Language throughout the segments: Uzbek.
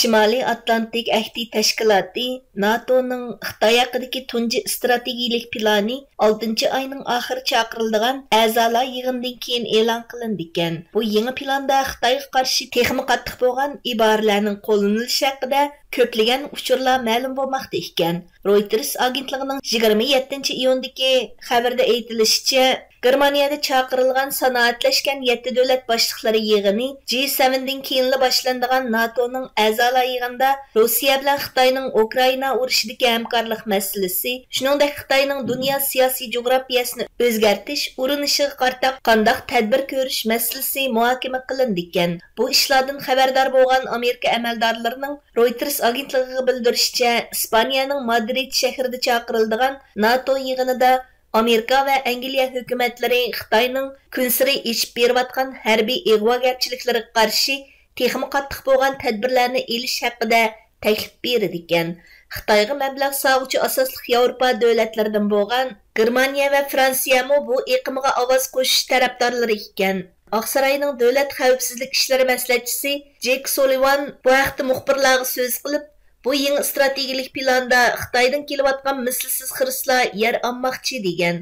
Shimoliy Atlantik Ahdi Tashkiloti NATO'ning Xitoy haqidagi tunji strategik plani 6 oyning oxiri chaqiriladigan a'zolar yig'inidan keyin e'lon qilindi ekan. Bu yangi planda Xitoyga qarshi texnik qattiq bo'lgan iboralarning qo'llanilishi haqida ko'plagan uchurlar ma'lum bo'lmoqda ekan. Reuters agentligining 27-iyundagi xabarda aytilishicha, Germaniyada chaqirilgan sanoatlashgan 7 davlat boshliqlari yig'ini G7dan keyin boshlanadigan NATO'ning a'zolar yig'inida Rossiya bilan Xitoyning Ukraina urushidagi hamkorlik masalasi, shuningdek Xitoyning dunyo siyosiy geografiyasini o'zgartirish urinishiga qarta qanday tadbir ko'rish masalasi muhokama qilindi ekan. Bu ishlardan xabardor bo'lgan Amerika amaldorlarining Reuters agentligiga bildirishicha, Ispaniyaning Madrid shahrida chaqiriladigan NATO yig'inida Amerika va Angliya hukumatlari Xitoyning kunsiri ichib berayotgan harbiy ig'vogarchiliklarga qarshi texnik qattiq bo'lgan tadbirlarni elish haqida taklif berdi ekan. Xitoyga mablag' solg'uvchi asosli Yevropa davlatlaridan bo'lgan Germaniya va Fransiyami bu iqimga ovoz qo'shish tarafdorlari ekan. Oqsaroyning davlat xavfsizlik ishlari maslahatchisi Jek Sullivan bu haqda muxbirlarga so'z qilib, bu yangi strategik planda Xitoydan kelayotgan mislsiz xirislar yer olmoqchi degan.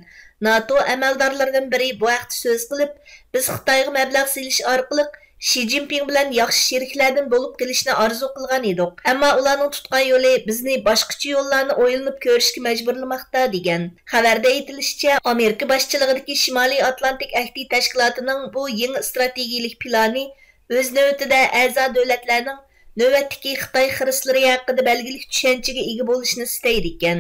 NATO amaldorlaridan biri bu haqda so'z qilib, biz Xitoyga mablag' selish orqali Xi Jinping bilan yaxshi sheriklardan bo'lib kelishni orzu qilgan edik. Ammo ularning tutgan yo'li bizni boshqacha yo'llarni o'ylanib ko'rishga majburlamoqda degan. Xabarda aytilishicha, Amerika boshchiligidagi Shimoliy Atlantik Ahdi tashkilotining bu yangi strategik plani o'z navbatida a'zo davlatlarning navbatdagi Xitoy xirislari haqida belgilik tushunchaga ega bo'lishni istaydi ekan.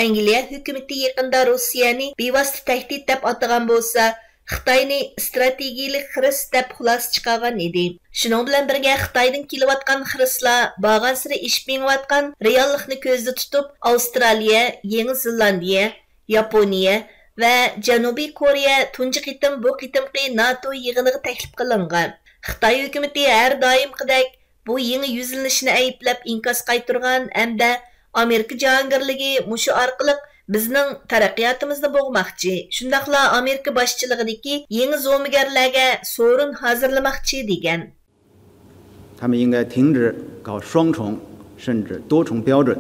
Angliya hukumati yaqinda Rossiyani bevosita tahdid deb atagan bo'lsa, Xitoyni strategik xiris deb xulosa chiqargan edi. Shuning bilan birga Xitoydan kelayotgan xirislar bag'ansiri ish mengayotgan reallikni ko'zda tutib, Avstraliya, Yangi Zelandiya, Yaponiya va Janubiy Koreya tunji qitim bu qitimqi NATO yig'iniga taklif qilingan. Xitoy hukumati har doimgidek bu yangi yuzlanishni ayblab inkos qaytargan hamda Amerika jahongirligi mushu orqali bizning taraqqiyotimizni bo'g'moqchi. Shundaqla Amerika boshchiligidagi yangi zo'migarlarga so'rin hozirlamoqchi degan. 他们应该停止搞双重甚至多重标准，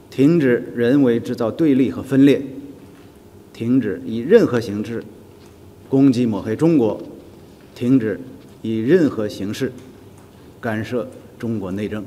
停止人为制造对立和分裂，停止以任何形式攻击抹黑中国，停止以任何形式干涉中国内政。